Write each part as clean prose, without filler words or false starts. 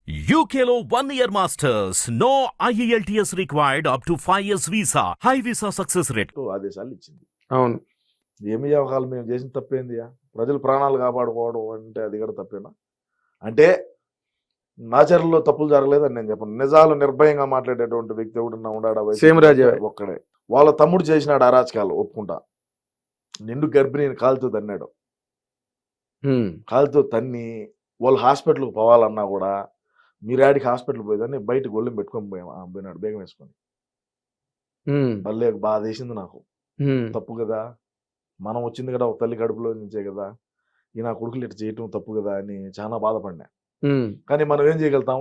UKLO 1 year masters. No IELTS required up to 5 years visa. High visa success rate. ఆదేశాలు ఇచ్చింది. అవును. ఏమి వ్యవహారాలు మేము చేసిన తప్పేందియా? ప్రజల ప్రాణాలు కాపాడుకోవడం అంటే అది కూడా తప్పేనా? అంటే నాచర్లో తప్పులు జరగలేదని నేను చెప్పను. నిజాలు నిర్భయంగా మాట్లాడేటువంటి వ్యక్తి ఎవడన్నా ఉన్నాడా? సీమరాజు ఒక్కడే. వాళ్ళ తమ్ముడు చేసినాడు అరాచకాలు, ఒప్పుకుంటా. నిండు గర్భిణిని కాలుతో తన్నాడు. కాలుతో తన్ని వాళ్ళు హాస్పిటల్కి పోవాలన్నా కూడా మీరాడికి హాస్పిటల్ పోయేదాన్ని బయట గొల్లెం పెట్టుకొని పోయినాడు బేగం వేసుకొని. మళ్ళీ బాధ వేసింది నాకు. తప్పు కదా, మనం వచ్చింది కదా ఒక తల్లి కడుపులో నుంచే కదా, ఈ నా కొడుకులు ఇట్లా చేయటం తప్పు కదా అని చాలా బాధపడినా. కానీ మనం ఏం చేయగలుగుతాం?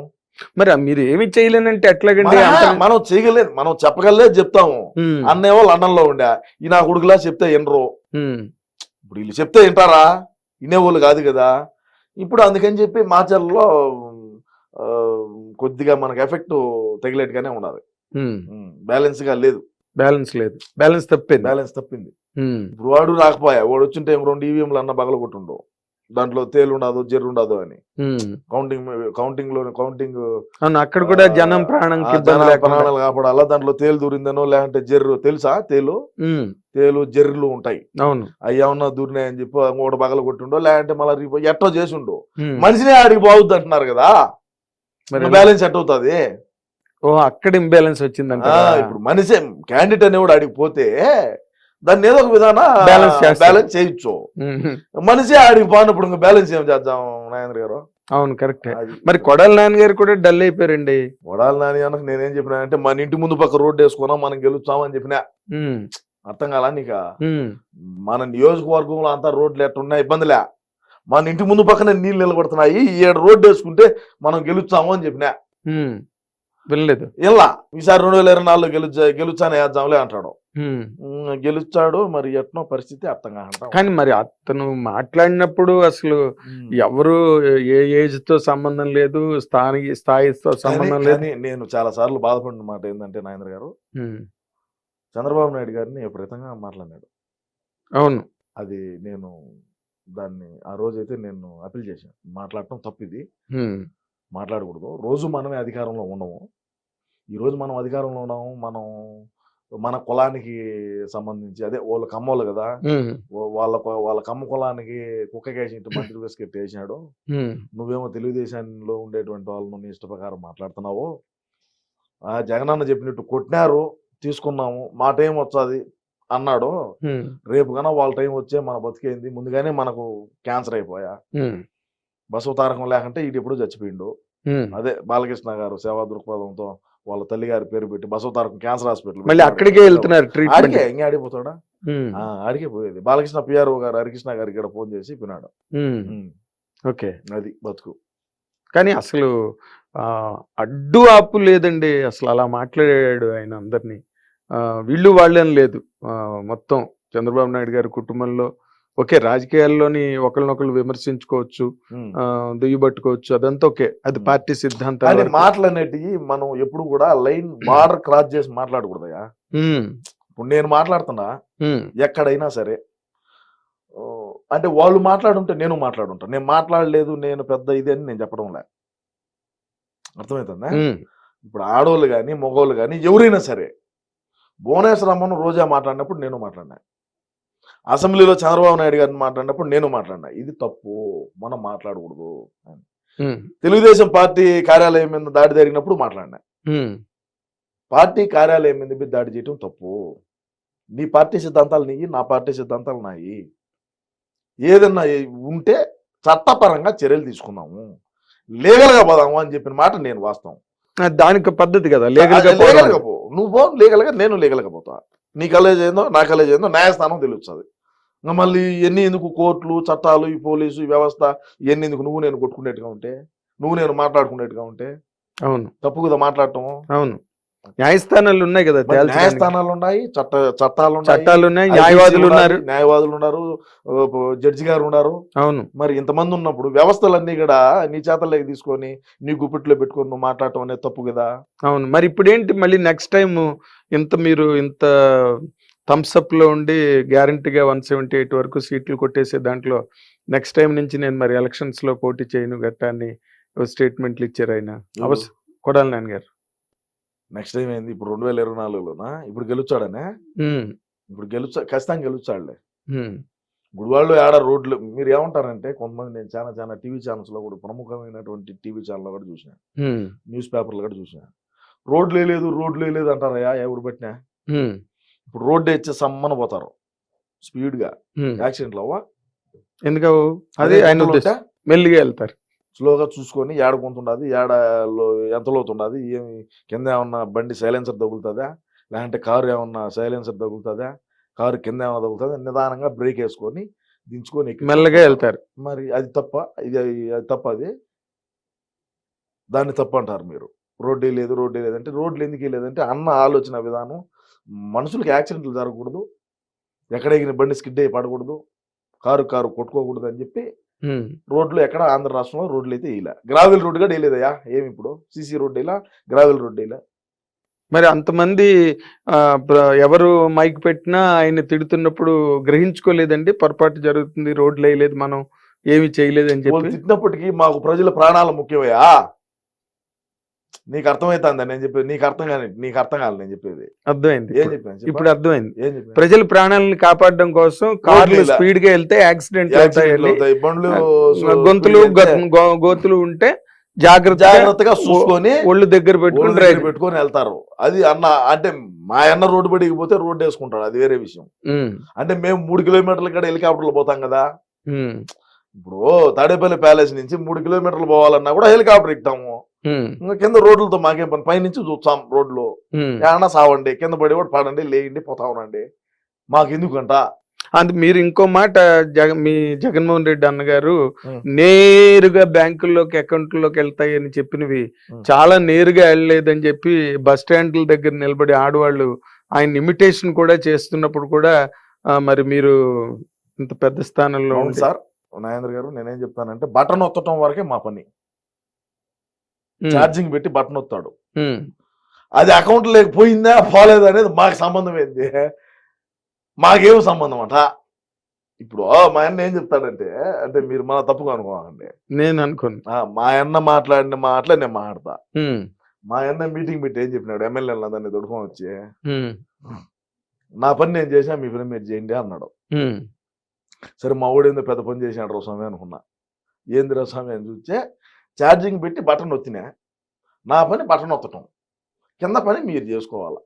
మరి మీరు ఏమి చేయలేనంటే ఎట్లాగండి? మనం చేయగలేదు, మనం చెప్పగలేదు చెప్తాము. అన్నేవో లండన్లో ఉండా, ఈ నా కొడుకులా చెప్తే వినరు. ఇప్పుడు వీళ్ళు చెప్తే వింటారా? వినేవాళ్ళు కాదు కదా. ఇప్పుడు అందుకని చెప్పి మాచర్లో కొద్దిగా మనకు ఎఫెక్ట్ తగిలేట్టుగానే ఉన్నది. బ్యాలెన్స్ గా లేదు. బ్యాలెన్స్ తప్పింది. ఇప్పుడు వాడు రాకపోయా, వాడు వచ్చింటే 2 ఈవీఎంలు అన్న బగల కొట్టుండవు. దాంట్లో తేలు ఉండదు, జెర్రు ఉండదు అని కౌంటింగ్ అక్కడ కూడా జనం ప్రాణాలు కాపాడాలా. దాంట్లో తేలు దూరిందనో లేదంటే జెర్రు, తెలుసా? తేలు జెర్రులు ఉంటాయి. అవును, అవి ఏమన్నా దూరినాయని చెప్పి ఇంకోటి బగల కొట్టిండో లేదంటే మళ్ళీ ఎట్టో చేసి ఉండో. మనిషినే ఆడికి బాగుద్ది అంటున్నారు కదా, బ్యాలెన్స్ ఎట్ అవుతుంది. అక్కడ ఇంబ్యాలెన్స్ వచ్చిందంట. ఇప్పుడు మనిషి క్యాండిడేట్ అనేవాడు ఆడికి పోతే దాన్ని ఏదో ఒక విధానం బ్యాలెన్స్ చేయొచ్చు. మనిషి ఆడికి పోయినప్పుడు ఇంకా బ్యాలెన్స్ ఏం చేద్దాం నాయన గారు? అవును, కరెక్ట్. మరి కొడాలి నాన్నగారు కూడా డల్ అయిపోయారండి. కొడాలి నాని అనకు నేనేం చెప్పినా అంటే, మన ఇంటి ముందు పక్క రోడ్డు వేసుకున్నా మనం గెలుస్తామని చెప్పినా. అర్థం కాలా నీక? మన నియోజకవర్గంలో అంతా రోడ్లు ఎట్టున్నా ఇబ్బందిలే, మన ఇంటి ముందు పక్కన నీళ్ళు నిలబడుతున్నాయి, 7 రోడ్డు వేసుకుంటే మనం గెలుస్తాము అని చెప్పినా. వినలేదు. ఇలా ఈసారి 2024 గెలుచానే వేద్దాంలే అంటాడు. గెలుచాడు, మరి ఎట్నో పరిస్థితి అర్థం కాదు. కానీ మరి అతను మాట్లాడినప్పుడు అసలు ఎవరు ఏ ఏజ్ తో సంబంధం లేదు, స్థాయితో సంబంధం లేదు. నేను చాలా సార్లు బాధపడిన మాట ఏంటంటే నాయన గారు, చంద్రబాబు నాయుడు గారిని విపరీతంగా మాట్లాడినాడు. అవును, అది నేను దాన్ని ఆ రోజైతే నేను అప్పీల్ చేశాను. మాట్లాడటం తప్పిది, మాట్లాడకూడదు. రోజు మనమే అధికారంలో ఉండము. ఈరోజు మనం అధికారంలో ఉన్నాము, మనం మన కులానికి సంబంధించి, అదే వాళ్ళ కమ్మోళ్ళు కదా, వాళ్ళ కమ్మ కులానికి కుక్కకేసినట్టు మంత్రి బిస్కెట్ వేసినాడు. నువ్వేమో తెలుగుదేశంలో ఉండేటువంటి వాళ్ళను నీ ఇష్ట ప్రకారం మాట్లాడుతున్నావు. జగనన్న చెప్పినట్టు కొట్టినారు, తీసుకున్నాము, మా టైం వచ్చాది అన్నాడు. రేపు కన్నా వాళ్ళ టైం వచ్చే మన బతికేంది, ముందుగానే మనకు క్యాన్సర్ అయిపోయా. బసవ తారకం లేకంటే ఇటు ఎప్పుడు చచ్చిపోయిండు. అదే బాలకృష్ణ గారు సేవా దృక్పథంతో వాళ్ళ తల్లి గారి పేరు పెట్టి బసవ తారకం క్యాన్సర్ హాస్పిటల్ మళ్ళీ అక్కడికే వెళ్తున్నారు. ఇంకా ఆడిపోతాడా? ఆడికే పోయేది. బాలకృష్ణ పిఆర్ఓ గారు హరికృష్ణ గారికి ఇక్కడ ఫోన్ చేసి పిన్నాడు. ఓకే, అది బతుకు. కానీ అసలు అడ్డు ఆపు లేదండి. అసలు అలా మాట్లాడాడు ఆయన అందరినీ. వీళ్ళు వాళ్ళని లేదు. మొత్తం చంద్రబాబు నాయుడు గారి కుటుంబంలో ఓకే, రాజకీయాల్లోని ఒకరినొకరు విమర్శించుకోవచ్చు, దుయ్యబట్టుకోవచ్చు, అదంతా ఓకే, అది పార్టీ సిద్ధాంతాలు. మాటలనేటివి మనం ఎప్పుడు కూడా లైన్ బార్డర్ క్రాస్ చేసి మాట్లాడకూడదయా. ఇప్పుడు నేను మాట్లాడుతున్నా ఎక్కడైనా సరే, అంటే వాళ్ళు మాట్లాడుంటే నేను మాట్లాడుంటా. నేను మాట్లాడలేదు, నేను పెద్ద ఇది అని నేను చెప్పడం లే. అర్థమవుతుందా? ఇప్పుడు ఆడవాళ్ళు కానీ మగవాళ్ళు కానీ ఎవరైనా సరే, భువనేశ్వరమ్మను రోజా మాట్లాడినప్పుడు నేను మాట్లాడినా, అసెంబ్లీలో చంద్రబాబు నాయుడు గారిని మాట్లాడినప్పుడు నేను మాట్లాడినా. ఇది తప్పు, మనం మాట్లాడకూడదు. తెలుగుదేశం పార్టీ కార్యాలయం మీద దాడి జరిగినప్పుడు మాట్లాడినా. పార్టీ కార్యాలయం మీద దాడి చేయటం తప్పు. నీ పార్టీ సిద్ధాంతాలు నీయి, నా పార్టీ సిద్ధాంతాలు నాయి. ఏదన్నా ఉంటే చట్టపరంగా చర్యలు తీసుకున్నాము, లీగల్ గా పోదాము అని చెప్పిన మాట నేను వాస్తవం. దానికి పద్ధతి కదా, లీగల్ గా పో. నువ్వు పో లీగల్ గా, నేను లీగల్ గా పోతా. నీ కాలేజ్ ఏందో నా కాలేజ్ ఏందో న్యాయస్థానం తెలుస్తుంది. ఇంకా మళ్ళీ ఎన్ని ఎందుకు కోర్టులు, చట్టాలు, ఈ పోలీసు, ఈ వ్యవస్థ ఇవన్నీ ఎందుకు? నువ్వు నేను కొట్టుకునేట్టుగా ఉంటే, నువ్వు నేను మాట్లాడుకునేట్టుగా ఉంటే అవును, తప్పు కదా మాట్లాడటం. అవును, న్యాయస్థానాలు ఉన్నాయి కదా, న్యాయస్థానాలు ఉన్నాయి, చట్టాలు ఉన్నాయి, న్యాయవాదులు ఉన్నారు, జడ్జి గారు ఉన్నారు. అవును, మరి ఇంతమంది ఉన్నప్పుడు వ్యవస్థలన్నీ కూడా నీ చేతల్లోకి తీసుకొని నీ గుప్పిట్లో పెట్టుకొని నువ్వు మాట్లాడటం అనేది తప్పు కదా. అవును, మరి ఇప్పుడు ఏంటి మళ్ళీ నెక్స్ట్ టైం మీరు ఇంత థమ్స్అప్ లో ఉండి గ్యారంటీగా 178 వరకు సీట్లు కొట్టేసే దాంట్లో నెక్స్ట్ టైం నుంచి నేను మరి ఎలక్షన్స్ లో పోటీ చేయను గట్టాన్ని స్టేట్మెంట్లు ఇచ్చారు ఆయన కొడాలి నాన్నగారు. నెక్స్ట్ టైం ఏంది ఇప్పుడు 2024లోనా ఇప్పుడు గెలుచాడనే ఇప్పుడు ఖచ్చితంగా గెలుచాడులే. గుడివాళ్ళు ఆడ రోడ్లు మీరు ఏమంటారంటే కొంతమంది నేను చాలా టీవీ ఛానల్స్ లో కూడా ప్రముఖమైనటువంటి టీవీ ఛానల్ కూడా చూసిన, న్యూస్ పేపర్లు కూడా చూసిన, రోడ్లు లేదు అంటారయ్యా ఎవరు పెట్టినా. ఇప్పుడు రోడ్డు ఇచ్చే సమ్మన పోతారు స్పీడ్ గా, యాక్సిడెంట్లు అవ్వా ఎందుకు అదే ఆయన ఉద్దేశం, మెల్లిగా వెళ్తారు స్లోగా చూసుకొని ఏడ కొంతుండదు, ఏడ ఎంత లోతుండదు, ఏమి కింద ఏమన్నా బండి సైలెన్సర్ తగులుతుందా, లేదంటే కారు ఏమన్నా సైలెన్సర్ తగులుతుందా, కారు కింద ఏమన్నా తగులుతుందా, నిదానంగా బ్రేక్ వేసుకొని దించుకొని మెల్లగా వెళ్తారు. మరి అది తప్ప, అది తప్ప, అది దాన్ని తప్ప అంటారు మీరు. రోడ్డే లేదు అంటే రోడ్లు ఎందుకు లేదంటే అన్న ఆలోచన విధానం, మనుషులకి యాక్సిడెంట్లు జరగకూడదు, ఎక్కడెగిన బండి స్కిడ్ అయ్యి పడకూడదు, కారు కొట్టుకోకూడదు అని చెప్పి రోడ్లు ఎక్కడ ఆంధ్ర రాష్ట్రంలో రోడ్లు అయితే ఇలా గ్రావెల్ రోడ్డు కూడా వేయలేదయ్యా. ఏమి ఇప్పుడు సీసీ రోడ్డు ఇలా, గ్రావెల్ రోడ్డు ఇలా. మరి అంతమంది ఎవరు మైక్ పెట్టినా ఆయన తిడుతున్నప్పుడు గ్రహించుకోలేదండి, పొరపాటు జరుగుతుంది, రోడ్లు వేయలేదు, మనం ఏమి చేయలేదని చెప్పి తిట్టినప్పటికీ మాకు ప్రజల ప్రాణాలు ముఖ్యమయ్యా. నీకు అర్థమవుతుందా నేను చెప్పేది? నీకు అర్థం కాదు నేను చెప్పేది. అర్థమైంది, ఏం చెప్పాను ఇప్పుడు అర్థమైంది. ప్రజల ప్రాణాలను కాపాడడం కోసం కార్లు స్పీడ్ గా వెళ్తే యాక్సిడెంట్ అవుతాయి, బండ్లు గోతులు ఉంటే జాగ్రత్తగా చూసుకొని ఒళ్ళు దగ్గర పెట్టుకొని వెళ్తారు. అది అన్న అంటే మా అన్న రోడ్డు పడికి పోతే రోడ్డు వేసుకుంటాడు, అది వేరే విషయం. అంటే మేము 3 కిలోమీటర్ల కాడ హెలికాప్టర్లు పోతాం కదా. ఇప్పుడు తాడేపల్లి ప్యాలెస్ నుంచి 3 కిలోమీటర్లు పోవాలన్నా కూడా హెలికాప్టర్ ఎక్కుతాము. కింద రోడ్లతో మాకేం పని, పైనుంచి చూస్తాం రోడ్లు, ఏమన్నా సావండి, కింద పడి కూడా పడండి, లేయండి, పోతా ఉండండి, మాకెందుకంట. అది మీరు ఇంకో మాట, మీ జగన్మోహన్ రెడ్డి అన్నగారు నేరుగా బ్యాంకుల్లోకి అకౌంట్లోకి వెళ్తాయని చెప్పినవి చాలా నేరుగా వెళ్ళలేదని చెప్పి బస్ స్టాండ్ల దగ్గర నిలబడి ఆడవాళ్ళు ఆయన ఇమిటేషన్ కూడా చేస్తున్నప్పుడు కూడా మరి మీరు ఇంత పెద్ద స్థానంలో సార్ నాగేంద్ర గారు, నేనేం చెప్తానంటే బటన్ ఒత్తటం వరకే మా పని. ఛార్జింగ్ పెట్టి బటన్ ఒత్తాడు, అది అకౌంట్ లేకపోయిందా పోలేదా అనేది మాకు సంబంధం ఏంది, మాకేం సంబంధం అంట. ఇప్పుడు మా అన్న ఏం చెప్తాడంటే, అంటే మీరు మన తప్పుగా అనుకోవాలండి, నేను అనుకోను, మా అన్న మాట్లాడిన మాటలే నేను మాట్లాడతా. మా అన్న మీటింగ్ పెట్టి ఏం చెప్పినాడు, ఎమ్మెల్యేలు దాన్ని దొడుకొని వచ్చి, నా పని నేను చేసా, మీ పని మీరు చేయండి అన్నాడు. సరే మా ఊడేందో పెద్ద పని చేసినాడు స్వామి అనుకున్నా. ఏంది స్వామి అని చూస్తే ఛార్జింగ్ పెట్టి బటన్ ఒత్తినా, నా పని బటన్ ఒత్తటం, కింద పని మీరు చేసుకోవాలి.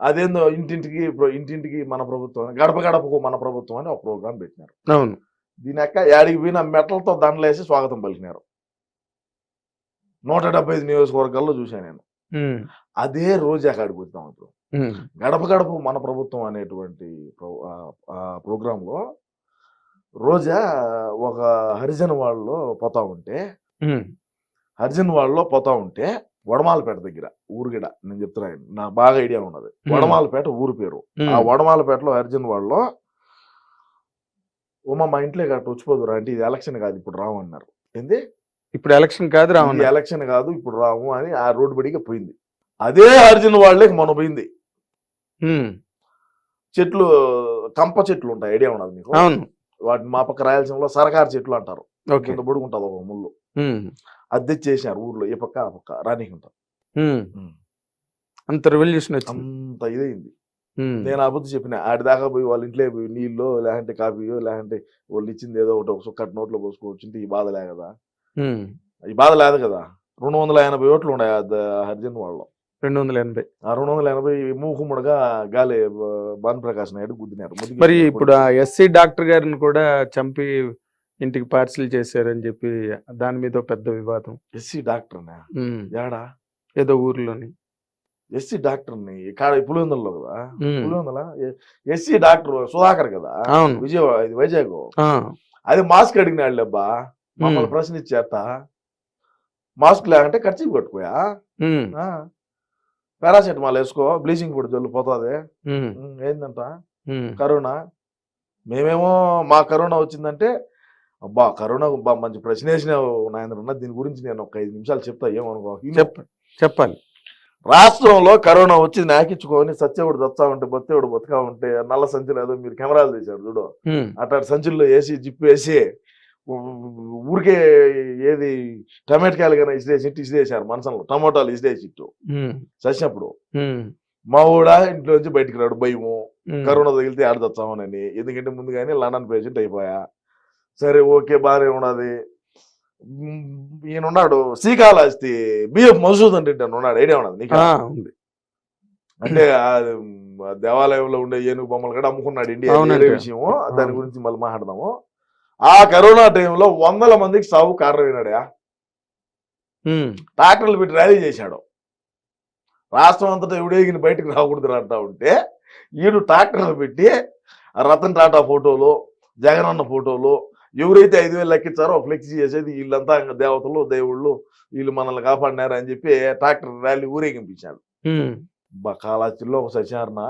అదేందో ఇంటింటికి మన ప్రభుత్వం, గడప గడపకు మన ప్రభుత్వం అని ఒక ప్రోగ్రాం పెట్టినారు. అవును, దీని యొక్క యాడికి పోయిన మెటలతో దండలేసి స్వాగతం పలికినారు. 175 నియోజకవర్గాల్లో చూశాను నేను. అదే రోజు అక్కడికి పోతాం. ఇప్పుడు గడప గడప మన ప్రభుత్వం అనేటువంటి ప్రోగ్రాంలో రోజా ఒక హరిజన్ వాళ్ళలో పోతా ఉంటే వడమాలపేట దగ్గర ఊరుగిడ, నేను చెప్తున్నాను, నాకు బాగా ఐడియా ఉన్నది. వడమాలపేట ఊరు పేరు. ఆ వడమాలపేటలో హరిజన్ వాళ్ళలో మా ఇంట్లో గట్ట వచ్చిపోదురా అంటే, ఇది ఎలక్షన్ కాదు ఇప్పుడు రాము అన్నారు. ఏంది ఇప్పుడు ఎలక్షన్ కాదు రాము, ఎలక్షన్ కాదు ఇప్పుడు రాము అని ఆ రోడ్డు బడిగా పోయింది. అదే హరిజన్ వాళ్ళకి మొన్న పోయింది. చెట్లు, కంప చెట్లు ఉంటాయి, ఐడియా ఉన్నది మీకు? వాటిని మా పక్క రాయలసీమలో సరకారు చెట్లు అంటారు. కింద బొడుగుంటది ఒక ముళ్ళు, అది తెచ్చేసారు ఊర్లో, ఏ పక్క ఆ పక్క రానికుంటారు. అంత రెవల్యూషన్ అంత ఇదైంది. నేను ఆ బుద్ధి చెప్పిన, ఆడి దాకా పోయి వాళ్ళ ఇంట్లో పోయి నీళ్ళు లేదంటే కాఫీయో లేదంటే వాళ్ళు ఇచ్చింది ఏదో ఒకటి, ఒక సుక్కటి నోట్లో పోసుకోవచ్చు, ఈ బాధ లే కదా, ఈ బాధ లేదు కదా. 280 ఓట్లు ఉన్నాయి హరిజన్ వాళ్ళలో. 280 ఆ 280 మూకుముడుగా గాలి భానుప్రకాష్ నాయుడు గుద్దినారు. మరి ఇప్పుడు ఆ ఎస్సీ డాక్టర్ గారిని కూడా చంపి ఇంటికి పార్సిల్ చేశారని చెప్పి దాని మీద పెద్ద వివాదం. ఎస్సీ డాక్టర్ ఏడా ఏదో ఊర్లోని ఎస్సీ డాక్టర్ ని పులివెందులలో కదా, పులివెందుల ఎస్సీ డాక్టర్ సుధాకర్ కదా, విజయవాడ, ఇది వైజాగ్. అది మాస్క్ అడిగినాడు అబ్బా, మమ్మల్ని ప్రశ్నించేట. మాస్క్ లేకంటే ఖర్చు కట్టుకోయా, పారాసెటమాల్ వేసుకో, బ్లీచింగ్ పొడి జల్లు పోతుంది. ఏందంట కరోనా, మేమేమో మా కరోనా వచ్చిందంటే, అబ్బా కరోనా మంచి ప్రశ్న వేసినావు నాయన, దీని గురించి నేను ఒక 5 నిమిషాలు చెప్తా, ఏమనుకో. చెప్పాలి. రాష్ట్రంలో కరోనా వచ్చి నాకించుకొని సత్యవుడు దత్తా ఉంటే బొత్తేవుడు బతుకా ఉంటే నల్ల సంచులు ఏదో మీరు కెమెరాలు తీశారు చూడు, అట్లాంటి సంచుల్లో వేసి జిప్పు వేసి ఊరికే ఏది టమాటకాయలు కానీ ఇసిరేసారు మనసంలో, టమోటాలు ఇసిరేసిట్టు చచ్చినప్పుడు మా ఊడా ఇంట్లో నుంచి బయటికి రాడు, భయము కరోనా తగిలితే ఆడదచ్చామని. ఎందుకంటే ముందుగానే లండన్ పేషెంట్ అయిపోయా. సరే ఓకే బాగానే ఉన్నది. ఈయన ఉన్నాడు శ్రీకాళహస్తి బిఎఫ్ మధుసూదన్ రెడ్డి అని ఉన్నాడు, ఐడియా ఉన్నది నీకు? అంటే దేవాలయంలో ఉండే ఏనుగు బొమ్మలు కూడా అమ్ముకున్నాడు ఇండియా, వేరే విషయము, దాని గురించి మళ్ళీ మాట్లాడదాము. ఆ కరోనా టైంలో 100 మందికి సాగు కారణమైనాడా. ట్రాక్టర్లు పెట్టి ర్యాలీ చేశాడు, రాష్ట్రం అంతటా ఎవడేగిన బయటకు రాకూడదు అంటా ఉంటే ఈడు ట్రాక్టర్లు పెట్టి రతన్ టాటా ఫోటోలు, జగనన్న ఫోటోలు, ఎవరైతే 5,000 లెక్కించారో ఫ్లెక్సీ చేసేది వీళ్ళంతా ఇంకా దేవతలు దేవుళ్ళు, వీళ్ళు మనల్ని కాపాడినారు అని చెప్పి ట్రాక్టర్ ర్యాలీ ఊరేగింపించాడు. కాళహస్తిలో ఒక సత్యనారాయణ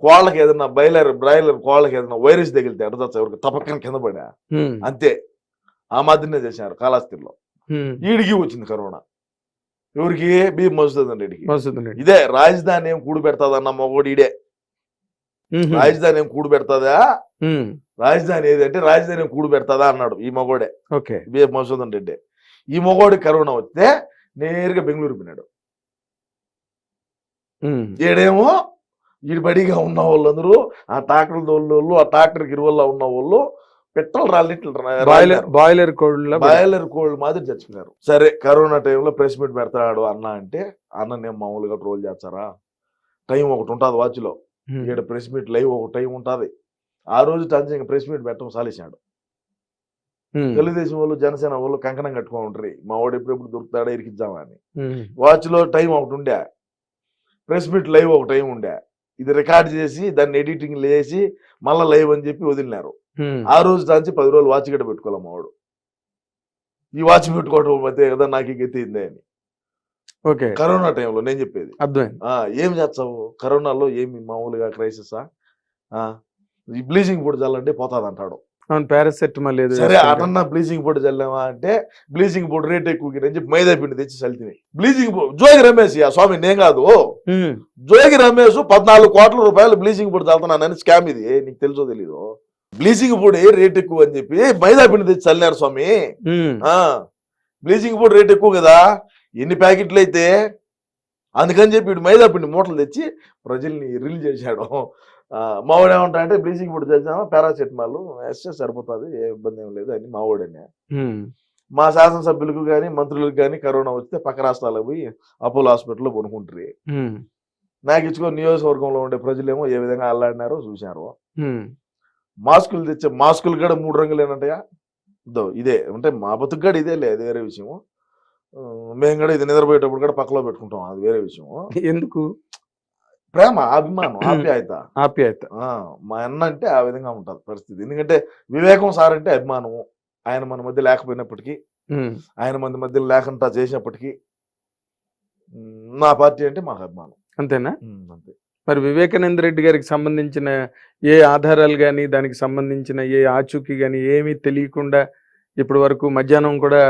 కోళ్ళకి ఏదైనా బ్రాయిలర్ కోళ్ళకి ఏదైనా వైరస్ తగిలితే ఎడదచ్చ ఎవరికి తపక్కన కింద పడా అంతే. ఆ మాదిరినే చేశారు కాళహస్తిలో. ఈడికి వచ్చింది కరోనా. ఎవరికి? బి మధుసూదన్ రెడ్డికి. ఇదే రాజధాని ఏం కూడు పెడతాదన్న మగోడు ఈడే. రాజధాని ఏం కూడు పెడతాదా, రాజధాని ఏదంటే రాజధాని ఏం కూడు పెడతాదా అన్నాడు ఈ మగోడే, బి మధుసూదన్ రెడ్డి. ఈ మగోడి కరోనా వస్తే నేరుగా బెంగళూరు పోయినాడు. ఈడేమో ఈడు బడిగా ఉన్న వాళ్ళందరూ, ఆ ట్రాక్టర్ తోళ్ళు, ఆ ట్రాక్టర్ ఇరువల్ల ఉన్న వాళ్ళు పెట్రోల్ బాయిలర్ కోళ్ళు మాదిరి చచ్చిపోయారు. సరే కరోనా టైంలో ప్రెస్ మీట్ పెడతాడు అన్న అంటే, అన్న నేను మామూలుగా ట్రోల్ చేస్తారా, టైం ఒకటి ఉంటుంది వాచ్లో, ఇక్కడ ప్రెస్ మీట్ లైవ్ ఒక టైం ఉంటుంది. ఆ రోజు టంచి ఇంకా ప్రెస్ మీట్ పెట్టడం సాలేసాడు. తెలుగుదేశం వాళ్ళు జనసేన వాళ్ళు కంకణం కట్టుకో ఉంటారు, మా వాడు ఎప్పుడెప్పుడు దొరుకుతాడో ఇరికిద్దామా అని. వాచ్లో టైం ఒకటి ఉండే, ప్రెస్ మీట్ లైవ్ ఒక టైం ఉండే. ఇది రికార్డ్ చేసి దాన్ని ఎడిటింగ్ లేసి మళ్ళీ లైవ్ అని చెప్పి వదిలినారు. ఆ రోజు దాచి 10 రోజులు వాచ్ గడ్డ పెట్టుకోవాలి మా వాడు. ఈ వాచ్ పెట్టుకోవడం అయితే కదా నాకు గెత్తిందే అని. ఓకే, కరోనా టైంలో నేను చెప్పేది అర్థం. ఏం చేస్తావు కరోనాలో, ఏమి మామూలుగా క్రైసిసా, ఈ బ్లీచింగ్ పొడి చల్లంటే పోతాది అంటాడు. పారాసెటమాల్ లేదు. సరే అటన్నా బ్లీచింగ్ పొడి చల్లామా అంటే, బ్లీచింగ్ పొడి రేట్ ఎక్కువ అని చెప్పి మైదా పిండి తెచ్చి చల్లితే బ్లీచింగ్ పొడి. జోగి రమేష్ ఆ స్వామి నేను కాదు, జోగి రమేష్ 14 కోట్ల రూపాయలు బ్లీచింగ్ పొడి చల్లుతున్నానని స్కామ్ ఇది, నీకు తెలుసో తెలీదు. బ్లీచింగ్ పొడి రేట్ ఎక్కువ అని చెప్పి మైదా పిండి తెచ్చి చల్లారు స్వామి. బ్లీచింగ్ పొడి రేట్ ఎక్కువ కదా, ఎన్ని ప్యాకెట్లు అయితే, అందుకని చెప్పి ఇటు మైదా పిండి మూటలు తెచ్చి ప్రజల్ని రిలీజ్ చేశాడు. మావాడు ఏమంటా అంటే బ్లీచింగ్ పొడి తెచ్చామా, పారాసెటమాల్ వేస్తే సరిపోతుంది, ఏ ఇబ్బంది ఏం లేదు అని మావాడని. మా శాసనసభ్యులకు కానీ మంత్రులకు కానీ కరోనా వస్తే పక్క రాష్ట్రాలకు పోయి అపోలో హాస్పిటల్లో కొనుక్కుంటారు. నాకు ఇచ్చుకో నియోజకవర్గంలో ఉండే ప్రజలేమో ఏ విధంగా అల్లాడినారో చూశారు. మాస్కులు తెచ్చే మాస్కులు కూడా 3 రంగులేనంటయా, ఇదే అంటే మా బతుకు కూడా ఇదే లేదు, వేరే విషయం. మేము కూడా ఇది నిద్రపోయేటప్పుడు కూడా పక్కలో పెట్టుకుంటాం, అది వేరే విషయం. ఎందుకు? ప్రేమ, అభిమానం, ఆప్యాయత. మా అన్న అంటే ఆ విధంగా ఉంటుంది పరిస్థితి. ఎందుకంటే వివేకం సార్ అంటే అభిమానము. ఆయన మన మధ్య లేకపోయినప్పటికీ, ఆయన మన మధ్య లేకుండా చేసినప్పటికీ నా పార్టీ అంటే మాకు అభిమానం. అంతేనా? అంతే. మరి వివేకానంద రెడ్డి గారికి సంబంధించిన ఏ ఆధారాలు కానీ, దానికి సంబంధించిన ఏ ఆచూకీ కానీ ఏమీ తెలియకుండా ఇప్పటి వరకు మధ్యాహ్నం కూడా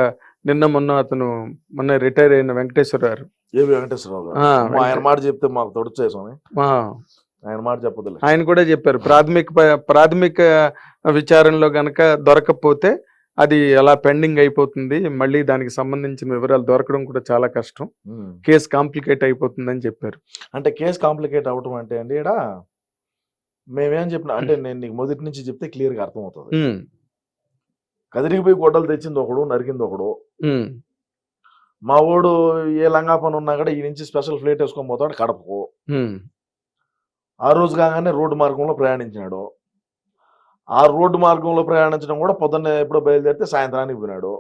మొన్న రిటైర్ అయిన వెంకటేశ్వరరావు, వెంకటేశ్వరరావు ఆయన మాట చెప్తే మాకు తొడుచేసామి, ఆయన మాట చెప్పదు. ఆయన కూడా చెప్పారు, ప్రాథమిక విచారణలో గనక దొరకకపోతే అది అలా పెండింగ్ అయిపోతుంది, మళ్ళీ దానికి సంబంధించిన వివరాలు దొరకడం కూడా చాలా కష్టం, కేసు కాంప్లికేట్ అయిపోతుందని చెప్పారు. అంటే కేసు కాంప్లికేట్ అవటం అంటే అండి, ఇక్కడ మేమేం చెప్పినా అంటే నేను నీకు మొదటి నుంచి చెప్తే క్లియర్ గా అర్థమవుతుంది. కదిరికి పోయి గొడ్డలు తెచ్చింది ఒకడు, నరికింది ఒకడు. మా వాడు ఏ లంగా పని ఉన్నా కూడా ఈ నుంచి స్పెషల్ ఫ్లైట్ వేసుకొని పోతాడు కడపకు. ఆ రోజు కాగానే రోడ్డు మార్గంలో ప్రయాణించినాడు. ఆ రోడ్డు మార్గంలో ప్రయాణించడం కూడా పొద్దున్నే ఎప్పుడో బయలుదేరితే సాయంత్రానికి పోయినాడు.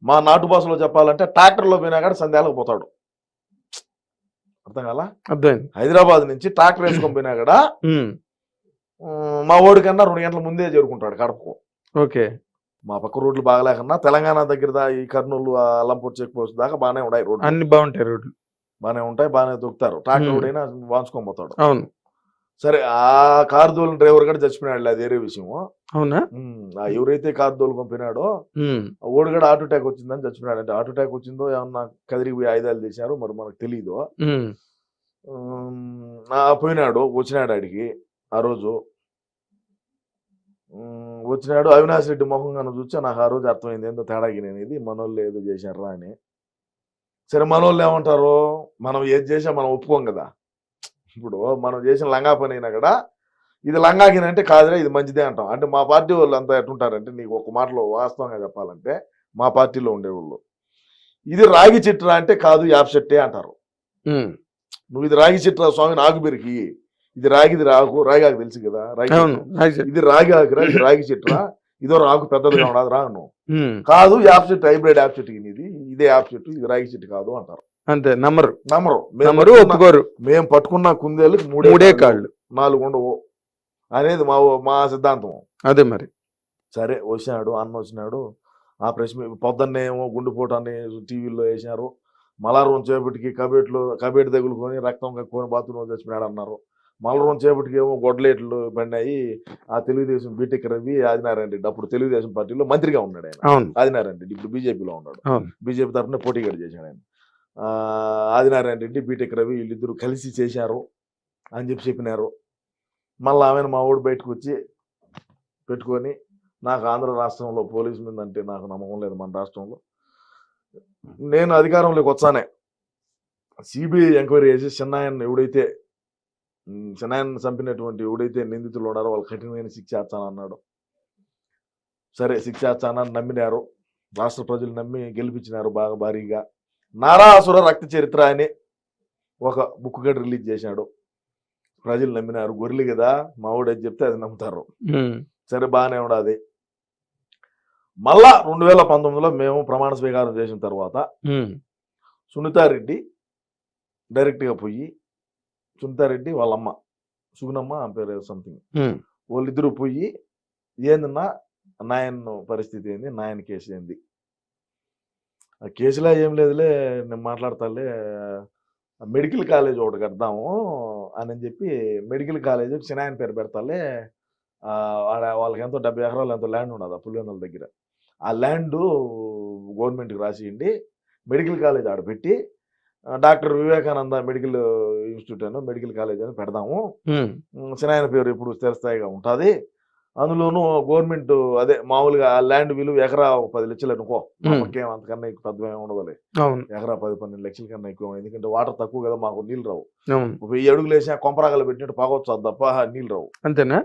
మా నాటు భాషలో చెప్పాలంటే ట్రాక్టర్లో పోయినా కూడా సంధ్యాలకు పోతాడు. అర్థం కాలా? అర్థమైంది. హైదరాబాద్ నుంచి ట్రాక్టర్ వేసుకొని పోయినా కూడా మా ఓడి కన్నా 2 గంటల ముందే చేరుకుంటాడు కడపకు. ఓకే. మా పక్క రోడ్లు బాగలేకన్నా తెలంగాణ దగ్గర ఈ కర్నూలు అల్లంపూర్ చెక్ పోస్ట్ దాకా బాగానే ఉన్నాయి రోడ్లు, అన్ని బాగుంటాయి, రోడ్లు బాగానే ఉంటాయి, బాగానే దొక్కుతారు. ట్రాక్టర్ రోడ్డైనా వాంచుకొని పోతాడు. అవును. సరే ఆ కారు దోలిన డ్రైవర్ కూడా చచ్చిపోయినాడు, అది వేరే విషయము. అవునా? ఎవరైతే కారు దోలుకొని పోయినాడో ఓడి కూడా హార్ట్ అటాక్ వచ్చిందని చచ్చిపోయినాడు. అంటే హార్ట్ అటాక్ వచ్చిందో ఏమన్నా కదిరికి పోయి ఆయుధాలు తీశారు, మరి మనకు తెలీదు. పోయినాడు, వచ్చినాడు ఆడికి ఆ రోజు. వచ్చినాడు అవినాష్ రెడ్డి మొహం కన్నా చూస్తే నాకు ఆ రోజు అర్థమైంది ఏందో తేడాకి నేను ఇది మనోళ్ళు ఏదో చేశారా అని. సరే మనోళ్ళు ఏమంటారు, మనం ఏది చేసా మనం ఒప్పుకోం కదా. ఇప్పుడు మనం చేసిన లంగా పని అయినా కూడా ఇది లంగాకిన అంటే కాదురా ఇది మంచిదే అంటాం. అంటే మా పార్టీ వాళ్ళు అంతా ఎట్టుంటారంటే, నీకు ఒక మాటలో వాస్తవంగా చెప్పాలంటే మా పార్టీలో ఉండేవాళ్ళు ఇది రాగి చిట్రా అంటే కాదు యాప్ చెట్టే అంటారు. నువ్వు ఇది రాగి చిట్రా స్వామి నాకు పెరికి, ఇది రాగిది రాగి ఆకు తెలుసు కదా, ఇది రాగి ఆకురా, ఇది రాగి చెట్టురా, ఇదో రాకు పెద్దదిగా ఉండదు రా నువ్వు కాదు యాప్ చెట్టు హైబ్రిడ్ యాప్ చెట్టు ఇది ఇదే యాప్ చెట్టు ఇది రాగి చెట్టు కాదు అంటారు. అంతే నమ్మరు ఒప్పుకోరు. మేము పట్టుకున్న కుందేళ్ళకి మూడే కాళ్ళు 4 ఉండవు అనేది మా సిద్ధాంతం. అదే మరి సరే వచ్చినాడు అన్న వచ్చినాడు. ఆ ప్రెస్ పొద్దున్నే ఏమో గుండెపోటు అని టీవీలో వేసినారు. మలారం చేపటికి కబేటి తగులుకొని రక్తం కక్కుని బాత్రూంలో చచ్చిపోయాడు అన్నారు. మలరం చేపటికి ఏమో గొడ్డలేట్లు పడినాయి. ఆ తెలుగుదేశం బీటెక్ రవి ఆదినారాయణ రెడ్డి అప్పుడు తెలుగుదేశం పార్టీలో మంత్రిగా ఉన్నాడు ఆయన. ఆదినారాయణ రెడ్డి ఇప్పుడు బీజేపీలో ఉన్నాడు. బీజేపీ తరఫున పోటీగా చేశాడు ఆయన. ఆదినారాయణ రెడ్డి బీటెక్ రవి వీళ్ళిద్దరూ కలిసి చేశారు అని చెప్పినారు. మళ్ళీ ఆమెను మా ఊడు బయటకు వచ్చి పెట్టుకొని నాకు ఆంధ్ర రాష్ట్రంలో పోలీసు మీద అంటే నాకు నమ్మకం లేదు. మన రాష్ట్రంలో నేను అధికారంలోకి వచ్చానే సిబిఐ ఎంక్వైరీ చేసి చిన్నాయన్ని చంపినటువంటి ఎవడైతే నిందితులు ఉన్నారో వాళ్ళు కఠినమైన శిక్ష చేస్తానన్నాడు. సరే శిక్ష చేస్తానని నమ్మినారు. రాష్ట్ర ప్రజలు నమ్మి గెలిపించినారు బాగా భారీగా. నారాసుర రక్త చరిత్ర అని ఒక బుక్ గడి రిలీజ్ చేశాడు. ప్రజలు నమ్మినారు. గొర్రెలు కదా మా ఊడు అది చెప్తే అది నమ్ముతారు. సరే బాగానే ఉండదు. మళ్ళా 2019లో మేము ప్రమాణ స్వీకారం చేసిన తర్వాత సునీతారెడ్డి డైరెక్ట్గా పోయి, సునీతారెడ్డి వాళ్ళమ్మ సుగుణమ్మ ఆ పేరు సంథింగ్, వాళ్ళిద్దరూ పోయి ఏందన్నా నాయన్ పరిస్థితి ఏంది, నాయన కేసు ఏంది, ఆ కేసులో ఏం లేదులే నేను మాట్లాడతాలే, మెడికల్ కాలేజ్ ఒకటి కడదాము అని చెప్పి మెడికల్ కాలేజ్ చిన్నాయన పేరు పెడతాలే, వాళ్ళకి ఎంతో 70 ఎకరాలు ఎంతో ల్యాండ్ ఉండదు ఆ పులివెందుల దగ్గర. ఆ ల్యాండ్ గవర్నమెంట్కి రాసియండి, మెడికల్ కాలేజ్ ఆడ పెట్టి డాక్టర్ వివేకానంద మెడికల్ ఇన్స్టిట్యూట్ అని మెడికల్ కాలేజ్ అని పెడదాము. చిన్నాయన పేరు ఇప్పుడు స్థిరస్థాయిగా ఉంటుంది. అందులోనూ గవర్నమెంట్ అదే మామూలుగా ఆ ల్యాండ్ విలువ ఎకరా 10 లక్షలు అనుకో, మాకేం అంతకన్నా ఎక్కువ పెద్దమే ఉండదులే. ఎకరా 10-12 లక్షల కన్నా ఎక్కువ, ఎందుకంటే వాటర్ తక్కువ కదా, మాకు నీళ్ళు రావు. 1000 అడుగులు వేసినా కొంపరాగలు పెట్టినట్టు పొగవచ్చు అది తప్ప నీళ్ళు రావు. అంతేనా?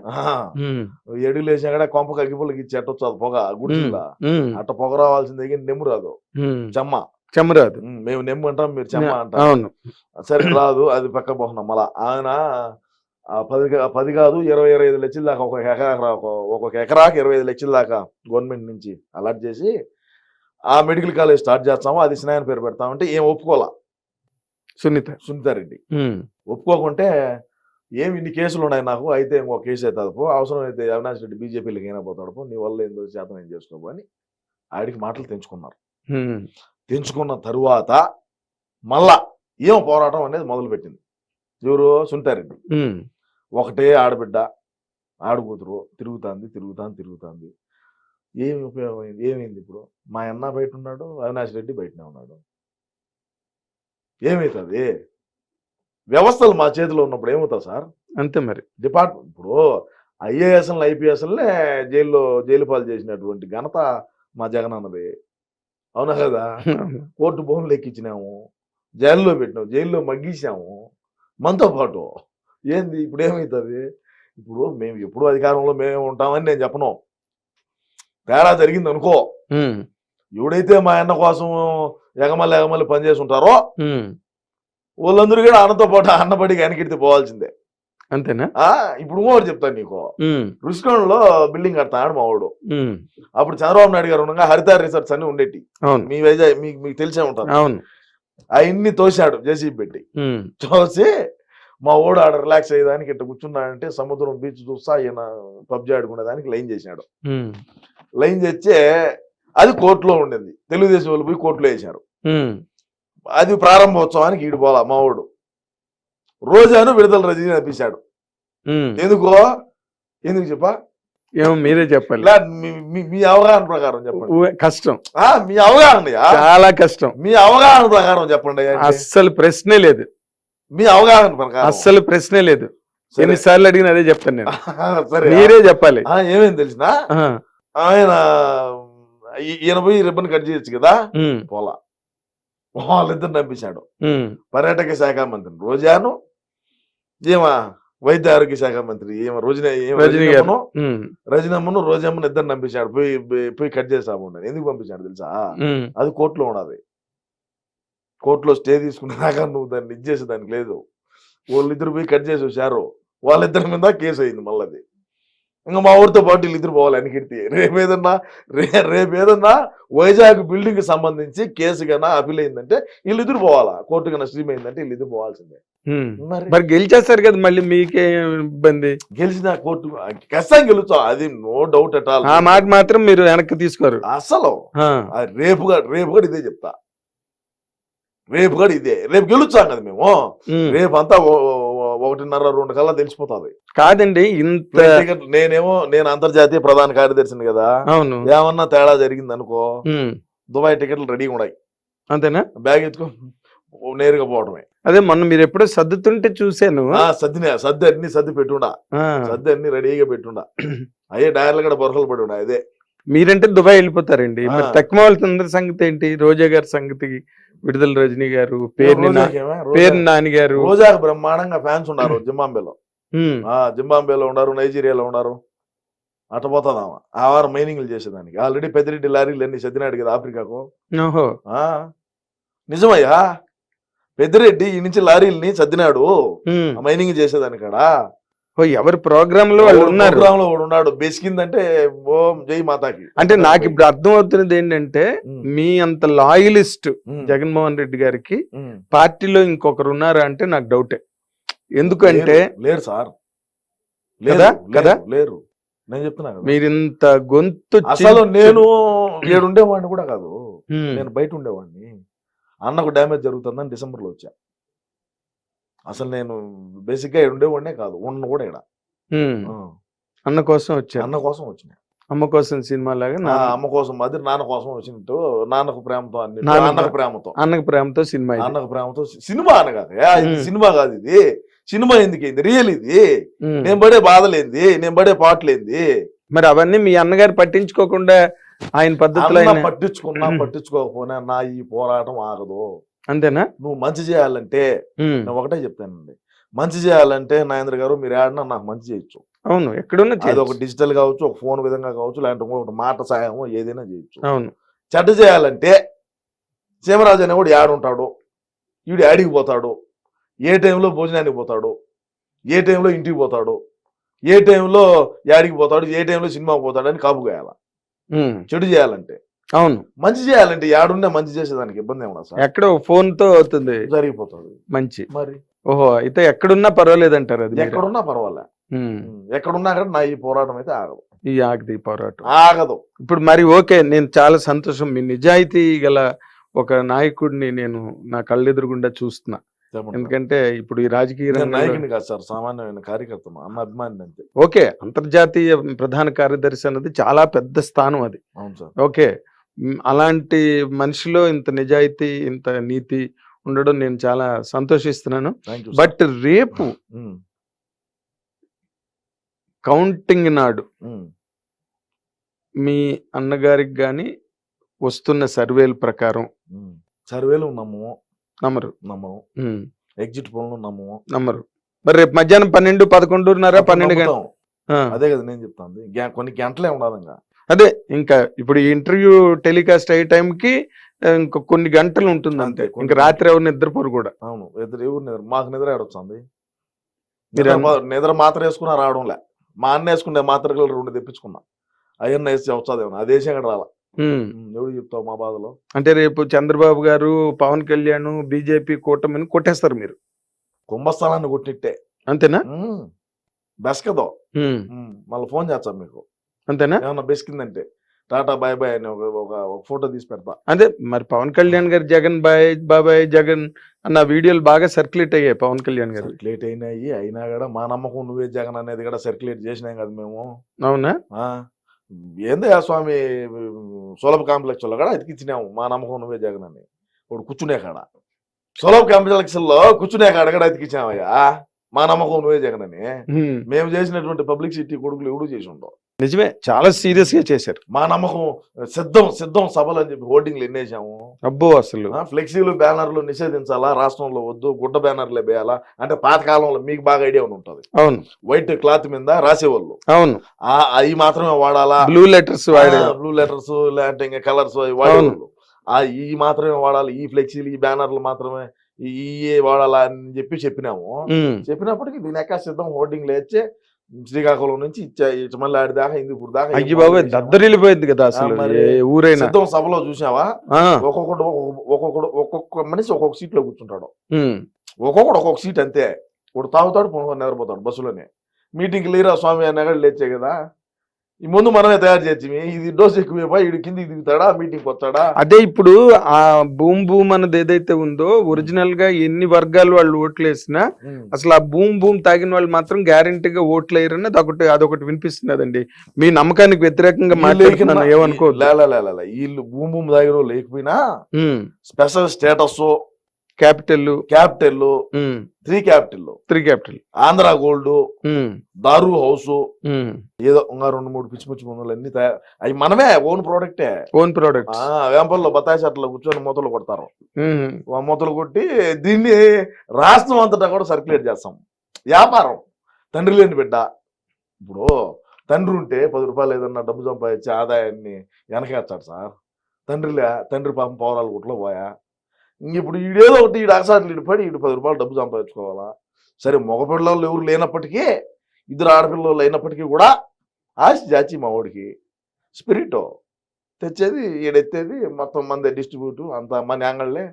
1000 అడుగులు వేసినా కూడా కొంపకు అగ్గిపుల్లకి ఇచ్చి ఎట్టొచ్చు అది పొగ గుడిలా అట్ట పొగ రావాల్సింది. దగ్గర నెమ్ము రాదు, చెమ్మ రాదు. మేము నెమ్ము అంటాం, మీరు చెమ్మ అంటాం. సరే రాదు, అది పక్క పోతున్నాం. మళ్ళా ఆయన 10 కాదు 20-25 లక్షల దాకా ఒక్కొక్క ఎకరాకి 25 లక్షల దాకా గవర్నమెంట్ నుంచి అలాట్ చేసి ఆ మెడికల్ కాలేజ్ స్టార్ట్ చేస్తాము, అది స్నాయన పేరు పెడతామంటే ఏం ఒప్పుకోవాలా సునీతారెడ్డి. ఒప్పుకోకుంటే ఏమి ఇన్ని కేసులు ఉన్నాయి నాకు, అయితే ఇంకో కేసు అవుతుంది, అవసరం అయితే అవినాష్ రెడ్డి బీజేపీలోకి అయినా పోతాడు, నీ వల్ల ఏందో శాతం ఏం చేసుకోవు అని ఆడికి మాటలు తెంచుకున్నారు. తెంచుకున్న తరువాత మళ్ళా ఏం పోరాటం అనేది మొదలు పెట్టింది. ఎవరు? సునీతారెడ్డి. ఒకటే ఆడబిడ్డ ఆడుకూతురు తిరుగుతాంది. ఏమి ఉపయోగం అయింది? ఏమైంది? ఇప్పుడు మా అన్న బయట ఉన్నాడు, అవినాష్ రెడ్డి బయటనే ఉన్నాడు. ఏమవుతుంది? వ్యవస్థలు మా చేతిలో ఉన్నప్పుడు ఏమవుతుంది సార్? అంతే మరి. డిపార్ట్మెంట్ ఇప్పుడు ఐఏఎస్ఎల్ ఐపీఎస్ఎల్నే జైలు పాలు చేసినటువంటి ఘనత మా జగన్ అన్నది, అవునా కదా? కోర్టు భూములు ఎక్కించినాము, జైల్లో పెట్టినాము, జైల్లో మగ్గించాము మనతో పాటు. ఏంది ఇప్పుడు ఏమవుతుంది? ఇప్పుడు మేము ఎప్పుడు అధికారంలో మేము ఉంటామని నేను చెప్పను. తేడా జరిగింది అనుకో, ఎవడైతే మా అన్న కోసం ఎగమల్లి పనిచేసి ఉంటారో వాళ్ళందరూ కూడా అన్నతో పాటు అన్నబడికి వెనకెడితే పోవాల్సిందే. అంతేనా? ఇప్పుడు ఒకటి చెప్తాను నీకు. రుషికొండలో బిల్డింగ్ కడతాడు మా వాడు. అప్పుడు చంద్రబాబు నాయుడు గారు ఉండగా హరిత రిసార్ట్స్ అన్ని ఉండేటి, మీ వైజాగ్ మీకు తెలిసే ఉంటారు. అవన్నీ తోసాడు జేసీబీ పెట్టి. తోసి మా ఓడు ఆడ రిలాక్స్ అయ్యేదానికి ఇట్లా కూర్చున్నాడంటే సముద్రం బీచ్ చూస్తా ఈయన పబ్జి ఆడుకునేదానికి లైన్ చేశాడు. లైన్ చేస్తే అది కోర్టులో ఉండేది, తెలుగుదేశం వాళ్ళు పోయి కోర్టులో వేశారు. అది ప్రారంభోత్సవానికి ఈడు పోలా మా ఓడు. రోజాను విడుదల రజనీ అనిపించాడు. ఎందుకు చెప్పా? ఏమో మీరే చెప్పాలి. మీ అవగాహన ప్రకారం చెప్పండి. కష్టం. మీ అవగాహన చాలా కష్టం. మీ అవగాహన ప్రకారం చెప్పండి. అస్సలు ప్రశ్నే లేదు. మీ అవగాహన ప్రకారం అస్సలు ప్రశ్నే లేదు. ఎన్నిసార్లు అడిగిన అదే చెప్తాను నేను. సరే మీరే చెప్పాలి. ఏమేమి తెలిసిన ఆయన ఈయన పోయి రిబ్బన్ కట్ చేయొచ్చు కదా, పోలా. వాళ్ళిద్దరు పంపించాడు. పర్యాటక శాఖ మంత్రి రోజాను, ఏమా వైద్య ఆరోగ్య శాఖ మంత్రి ఏమో రజనమ్మను రోజమ్మను ఇద్దరు పంపించాడు. పోయి కట్ చేసాము. ఎందుకు పంపించాడు తెలుసా? అది కోర్టులో ఉన్నది. కోర్టులో స్టే తీసుకునేదాకా నువ్వు దాన్ని ఇచ్చేసి దానికి లేదు. వాళ్ళిద్దరు పోయి కట్ చేసి వచ్చారు. వాళ్ళిద్దరి మీద కేసు అయింది. మళ్ళీ ఇంకా మా ఊరితో పాటు వీళ్ళిద్దరు పోవాలి అనికీర్తి. రేపేదన్నా వైజాగ్ బిల్డింగ్ సంబంధించి కేసు కన్నా అపీల్ అయిందంటే వీళ్ళిద్దరు పోవాలా, కోర్టు కన్నా స్ట్రీమ్ అయిందంటే వీళ్ళిద్దరు పోవాల్సిందే. మరి గెలిచేస్తారు కదా, మళ్ళీ మీకే ఇబ్బంది. గెలిచిన కోర్టు ఖచ్చితంగా గెలుస్తాం, అది నో డౌట్ అట్ ఆల్. ఆ మాట మాత్రం మీరు వెనక్కి తీసుకోరు అసలు. రేపు కూడా ఇదే చెప్తా. రేపు గెలుస్తాం కదా మేము. రేపు అంతా 1:30-2 కల్లా తెలిసిపోతుంది. కాదండి ఇంత నేను అంతర్జాతీయ ప్రధాన కార్యదర్శిని కదా. అవును. ఏమన్నా తేడా జరిగింది అనుకో, దుబాయ్ టికెట్లు రెడీగా ఉన్నాయి. అంతేనా? బ్యాగ్ ఎత్తుకో నేరుగా పోవడమే. అదే మొన్న మీరు ఎప్పుడో సర్దుతుంటే చూసాను. సర్ది అన్ని పెట్టుండా, సర్ది అన్ని రెడీగా పెట్టుండా. అయ్యే డైర్లు కూడా బొరకలు పడి ఉండా. అదే మీరంటే దుబాయ్ వెళ్ళిపోతారండి. మరి తక్కువ వాళ్ళ సంగతి ఏంటి? రోజా గారి సంగతి, విడుదల రజనీ గారు, పేరు నాని గారు. రోజాకు బ్రహ్మాండంగా ఫ్యాన్స్ ఉన్నారు జింబాబేలో. జింబాబేలో ఉన్నారు, నైజీరియాలో ఉన్నారు. అట్ట పోతుందామా ఆ వారం మైనింగ్లు చేసేదానికి. ఆల్రెడీ పెద్దిరెడ్డి లారీలు అన్ని సర్దినాడు కదా ఆఫ్రికాకు. నిజమయ్యా, పెద్దిరెడ్డి ఈ నుంచి లారీలని సర్దినాడు మైనింగ్ చేసేదానికాడా. ఎవరి ప్రోగ్రామ్ లో వాళ్ళు ఉన్నారు. ఉన్నాడు. బెసికిందంటే ఓం జై మాతాకి. అంటే నాకు ఇప్పుడు అర్థం అవుతున్నది ఏంటంటే, మీ అంత లాయలిస్ట్ జగన్మోహన్ రెడ్డి గారికి పార్టీలో ఇంకొకరు ఉన్నారా అంటే నాకు డౌటే. ఎందుకంటే లేరు సార్, కదా లేరు. నేను చెప్తున్నా మీరింత గొంతు. అసలు నేను ఉండేవాడిని కూడా కాదు, నేను బయట ఉండేవాడిని. అన్నకు డ్యామేజ్ జరుగుతుందని డిసెంబర్లో వచ్చా. అసలు నేను బేసిక్ గా ఉండేవాడినే కాదు, ఉన్న కూడా ఇక్కడ. అన్న కోసం వచ్చా. అన్న కోసం వచ్చిన. అమ్మ కోసం సినిమా లాగా అమ్మ కోసం అది నాన్న కోసం వచ్చినట్టు, నాన్నకు ప్రేమతో అన్ని, అన్నకు ప్రేమతో సినిమా, అన్నకు ప్రేమతో సినిమా అనగాదు. సినిమా కాదు ఇది. సినిమా ఎందుకైంది? రియల్ ఇది. నేను పడే బాధలేంది, నేను పడే పాటలేంది. మరి అవన్నీ మీ అన్నగారు పట్టించుకోకుండా ఆయన పద్ధతిలో పట్టించుకోకపోయినా నా ఈ పోరాటం ఆగదు. అంతేనా? నువ్వు మంచి చేయాలంటే నేను ఒకటే చెప్తానండి, మంచి చేయాలంటే నాగేంద్ర గారు మీరు ఆడినా నాకు మంచి చేయొచ్చు. అవును, ఎక్కడున్నా అది ఒక డిజిటల్ కావచ్చు, ఒక ఫోన్ విధంగా కావచ్చు, లేదంటే ఒక మాట సాయం ఏదైనా చేయొచ్చు. అవును. చెడ్డ చేయాలంటే సీమరాజు అనే కూడా యాడుంటాడు, వీడు యాడికి పోతాడు, ఏ టైంలో భోజనానికి పోతాడు, ఏ టైంలో ఇంటికి పోతాడు, ఏ టైంలో యాడికి పోతాడు, ఏ టైంలో సినిమాకి పోతాడు అని కాపు కాయాల. చెడు చేయాలంటే. అవును. మంచి చేయాలంటే యాడున్నా మంచి చేసేదానికి ఇబ్బంది ఏమన్నా సార్? ఎక్కడో ఫోన్ తో అవుతుంది, జరిగిపోతుంది మంచి. మరి ఓహో, అయితే ఎక్కడున్నా పర్వాలేదు అంటారు. అది ఎక్కడున్నా పర్వాలే, ఎక్కడున్నా కూడా నా ఈ పోరాటం అయితే ఆగదు. ఈ ఆగదు, ఈ పోరాటం ఆగదు. ఇప్పుడు మరి ఓకే, నేను చాలా సంతోషం. మీ నిజాయితీ గల ఒక నాయకుడిని నేను నా కళ్ళెదురుగుండా చూస్తున్నా. ఎందుకంటే ఇప్పుడు ఈ రాజకీయ నాయకుడిని కాదు సార్, సామాన్యమైన కార్యకర్త, అన్న అభిమాని అంతే. ఓకే, అంతర్జాతీయ ప్రధాన కార్యదర్శి అన్నది చాలా పెద్ద స్థానం అది. అవును సార్. ఓకే, అలాంటి మనిషిలో ఇంత నిజాయితీ, ఇంత నీతి ఉండడం నేను చాలా సంతోషిస్తున్నాను. బట్ రేపు కౌంటింగ్ నాడు మీ అన్నగారికి గాని వస్తున్న సర్వేల ప్రకారం, సర్వేలు నమ్మరు, ఎగ్జిట్ పోల్ నమ్మరు. మరి రేపు మధ్యాహ్నం 12, 11:30, 12 గంటలు. అదే కదా నేను చెప్తాను, కొన్ని గంటలే ఉండాలి. అదే ఇంకా ఇప్పుడు ఈ ఇంటర్వ్యూ టెలికాస్ట్ అయ్యే టైంకి ఇంకా కొన్ని గంటలు ఉంటుంది అంతే. ఇంకా రాత్రి ఎవరు నిద్రపోరు కూడా. అవును, మాకు నిద్ర ఏడొచ్చింది. నిద్ర మాత్ర వేసుకున్నా రావడంలే. మా అన్న వేసుకునే మాత్రలు 2 తెప్పించుకున్నా. అయ్యన్న వేసి వచ్చాదేమో, అది వేసి అక్కడ రాలా. ఎవడు చెప్తావు మా బాధలో? అంటే రేపు చంద్రబాబు గారు, పవన్ కళ్యాణ్, బీజేపీ కూటమిని కొట్టేస్తారు మీరు. కుంభస్థానాన్ని కొట్టిట్టే. అంతేనా? బెస్కదో మళ్ళీ ఫోన్ చేస్తాను మీకు. అంతేనా? ఏమన్నా బెస్కిందంటే టాటా బాయ్ బాయ్ అని ఒక ఫోటో తీసి పెడతా. అదే మరి పవన్ కళ్యాణ్ గారు జగన్ బాయ్ బాబాయ్ జగన్ అన్న వీడియోలు బాగా సర్క్యులేట్ అయ్యాయి. పవన్ కళ్యాణ్ గారు సర్క్యులేట్ అయినా కూడా మా నమ్మకం నువ్వే జగన్ అనేది కూడా సర్క్యులేట్ చేసినాం కదా మేము. అవునా? ఏందయ్యా స్వామి, సులభ కాంప్లెక్స్ లో కూడా ఎతికిచ్చినాము మా నమ్మకం నువ్వే జగన్ అని. ఇప్పుడు కూర్చునే కాడ సులభ కాంప్లెక్స్ లో కూర్చునే కాడ కూడా ఎతికిచ్చామయ్యా మా నమ్మకం నువ్వే జగన్ అని. ఉమ్. మేము చేసినటువంటి పబ్లిసిటీ కొడుకులు ఎవడు చేసి ఉండవు. నిజమే, చాలా సీరియస్ గా చేశారు. మా నమ్మకం సిద్ధం సభలు అని చెప్పి హోర్డింగ్లు ఎన్నేసాము. అబ్బో అసలు ఫ్లెక్సీలు బ్యానర్లు నిషేధించాలా, రాష్ట్రంలో వద్దు, గుడ్డ బ్యానర్లే వేయాలా అంటే పాతకాలంలో మీకు బాగా ఐడియా ఉంటుంది. అవును, వైట్ క్లాత్ మీద రాసేవాళ్ళు. అవును, అవి మాత్రమే వాడాలా, బ్లూ లెటర్స్ బ్లూ లెటర్స్ లేదంటే ఇంకా కలర్స్ వాడేవాళ్ళు. ఈ మాత్రమే వాడాలి, ఈ ఫ్లెక్సీలు ఈ బ్యానర్లు మాత్రమే ఈ వాడాలా అని చెప్పినాము. చెప్పినప్పటికీ దీని ఎక్క సిద్ధం హోర్డింగ్లు వేస్తే శ్రీకాకుళం నుంచి మళ్ళీ ఆడి దాకా హిందూపూర్ దాకా అయ్యి బాబు దద్దరిల్లిపోయింది కదా అసలు. ఊరైనా సిద్ధం సభలో చూసావా, ఒక్కొక్క మనిషి ఒక్కొక్క సీట్ లో కూర్చుంటాడు. ఒక్కొక్క సీట్ అంతే. ఒకడు తాగుతాడు, పొనుకొని నిద్రపోతాడు బస్సులోనే. మీటింగ్కి లేరా స్వామి అన్న లేచే కదా. ఈ ముందు మనమే తయారు చేసి ఇది డోస్ ఎక్కువ వీడు కిందికి దిగుతాడా, మీటింగ్ వస్తాడా. అదే ఇప్పుడు ఆ భూమ్ అన్నది ఏదైతే ఉందో ఒరిజినల్ గా ఎన్ని వర్గాలు వాళ్ళు ఓట్లు వేసినా అసలు ఆ భూమ్ తాగిన వాళ్ళు మాత్రం గ్యారంటీగా ఓట్లు వేయరని అదొకటి వినిపిస్తున్నదండి. మీ నమ్మకానికి వ్యతిరేకంగా మాట్లాడుతున్నాను ఏమనుకోవద్దు. వీళ్ళు భూమ్ తాగిన లేకపోయినా special status, capital 3 capital, Andhra gold, దారు హౌస్, ఏదో ఇంకా 2-3 పిచ్చి ముందులు అన్ని అవి మనమే ఓన్ ప్రోడక్ట్. వేంపల్లో బత్తాయి షర్ట్లో కూర్చొని మూతలు కొడతారు. మూతలు కొట్టి దీన్ని రాష్ట్రం అంతటా కూడా సర్క్యులేట్ చేస్తాం. వ్యాపారం. తండ్రి లేని బిడ్డ. ఇప్పుడు తండ్రి ఉంటే 10 రూపాయలు ఏదన్నా డబ్బు సంపాదించి ఆదాయాన్ని వెనకేస్తాడు సార్. తండ్రి పాపం పౌరాలు గుట్లో పోయా. ఇప్పుడు ఈడేదో ఒకటి అగసాట్లు పడి 10 రూపాయలు డబ్బు సంపాదించుకోవాలా. సరే, మగపిల్లలు ఎవరు లేనప్పటికీ, 2 ఆడపిల్లలు అయినప్పటికీ కూడా ఆశ జాచి మా వాడికి స్పిరిట్ తెచ్చేది ఈడెత్తేది మొత్తం మంది డిస్ట్రిబ్యూట్ అంత మన యాంగళ్ళే.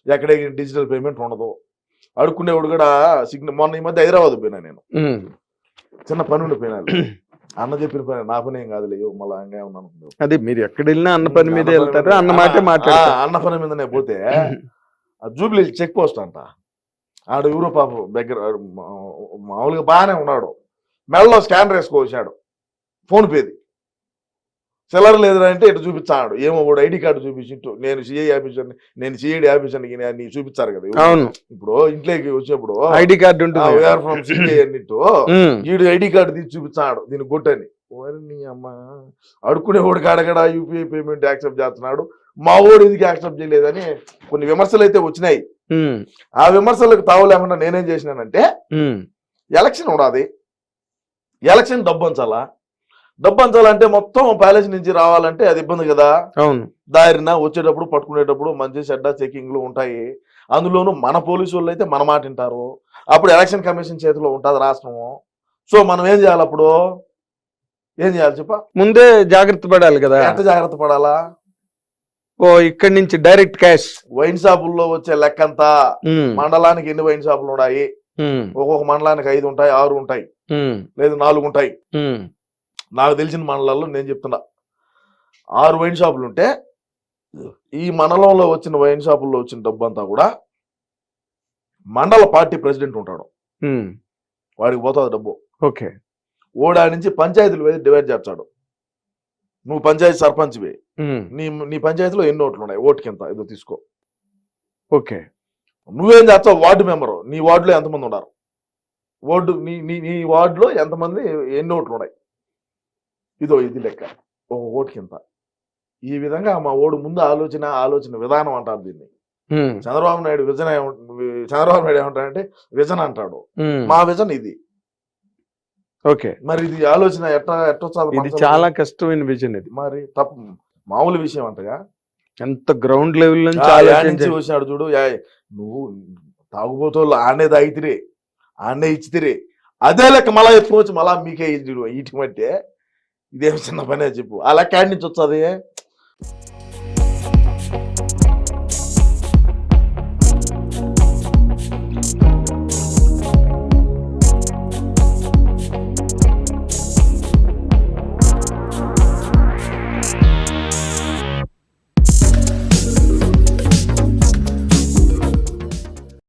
ఎక్కడే డిజిటల్ పేమెంట్ ఉండదు. అడుక్కునేవాడు కూడా మొన్న ఈ మధ్య హైదరాబాద్ పోయినా నేను. చిన్న పని ఉండిపోయినా. అన్న చెప్పిన పని నా పని ఏం కాదులే, మళ్ళీ ఇంకా ఉన్నాను. అదే మీరు ఎక్కడ వెళ్ళినా అన్న పని మీద వెళ్తారు, అన్న మాట మాట్లాడతారు. అన్న పని మీదనే పోతే జూబ్లీ చెక్ పోస్ట్ అంట. ఆడు ఎవరో పాపం దగ్గర మామూలుగా బాగానే ఉన్నాడు. మెడలో స్కానర్ వేసుకోవచ్చాడు, ఫోన్ పేది. చిల్లర లేదురా అంటే ఇటు చూపించాడు. ఏమో కూడా ఐడి కార్డు చూపించింటూ నేను సిఐడి ఆఫీసర్ని నీ చూపించారు కదా. అవును, ఇప్పుడు ఇంట్లోకి వచ్చినప్పుడు ఐడి కార్డు ఉంటుంది అన్నిట్టు వీడు ఐడి కార్డు తీసి చూపించాడు దీన్ని కొట్టని. నీ అమ్మ అడుక్కునేవాడు కాడగడ యూపీఐ పేమెంట్ యాక్సెప్ట్ చేస్తున్నాడు, మా ఓడు ఎందుకు యాక్సెప్ట్ చేయలేదని కొన్ని విమర్శలు అయితే వచ్చినాయి. ఆ విమర్శలకు తావు లేకుండా నేనేం చేసినానంటే, ఎలక్షన్ ఉండాది, ఎలక్షన్ డబ్బు అంచాలంటే మొత్తం ప్యాలెస్ నుంచి రావాలంటే అది ఇబ్బంది కదా. అవును, దారిన వచ్చేటప్పుడు పట్టుకునేటప్పుడు మంచి చెడ్డ చెకింగ్లు ఉంటాయి. అందులోనూ మన పోలీసు వాళ్ళు అయితే మన మాట వింటారు. అప్పుడు ఎలక్షన్ కమిషన్ చేతిలో ఉంటుంది రాష్ట్రము. సో మనం ఏం చేయాలి, అప్పుడు ఏం చేయాలి చెప్ప, ముందే జాగ్రత్త పడాలి కదా. ఎంత జాగ్రత్త పడాలా? ఇక్కడి నుంచి డైరెక్ట్ క్యాష్. వైన్ షాపుల్లో వచ్చే లెక్కంతా మండలానికి ఎన్ని వైన్ షాపులు ఉన్నాయి? ఒక్కొక్క మండలానికి 5 ఉంటాయి, 6 ఉంటాయి, లేదు 4 ఉంటాయి. నాకు తెలిసిన మండలాల్లో నేను చెప్తున్నా 6 వైన్ షాపులు ఉంటే ఈ మండలంలో వచ్చిన వైన్ షాపుల్లో వచ్చిన డబ్బు అంతా కూడా మండల పార్టీ ప్రెసిడెంట్ ఉంటాడు, వాడికి పోతుంది డబ్బు. ఓకే, ఓడా నుంచి పంచాయతీలు వేసి డివైడ్ చేస్తాడు. నువ్వు పంచాయతీ సర్పంచ్వి, నీ పంచాయతీలో ఎన్ని ఓట్లు ఉన్నాయి, ఓటుకి ఎంత ఏదో తీసుకో. ఓకే, నువ్వేం చేస్తావు, వార్డు మెంబరు, నీ వార్డులో ఎంతమంది ఉన్నారు, నీ వార్డులో ఎంతమంది ఎన్ని ఓట్లు ఉన్నాయి, ఇది లెక్క, ఒక ఓటుకి ఎంత. ఈ విధంగా మా ఓడు ముందు ఆలోచన విధానం అంటారు దీన్ని. చంద్రబాబు నాయుడు ఏమంటాడంటే విజన్ అంటాడు. మా విజన్ ఇది. ఓకే, మరి ఇది ఆలోచన ఇది చాలా కష్టమైన విజన్. ఇది మరి తప్పు మామూలు విషయం అంటగా. ఎంత గ్రౌండ్ లెవెల్ నుంచి వచ్చినాడు చూడు. నువ్వు తాగుబోతోళ్ళు ఆనే తాగితిరే, ఆనే ఇచ్చితిరే, అదే లెక్క మళ్ళా ఎత్తుకోవచ్చు, మళ్ళా మీకే ఇటు అంటే ఇదేమి చిన్న పనే చెప్పు. ఆ లెక్క నుంచి వచ్చేది.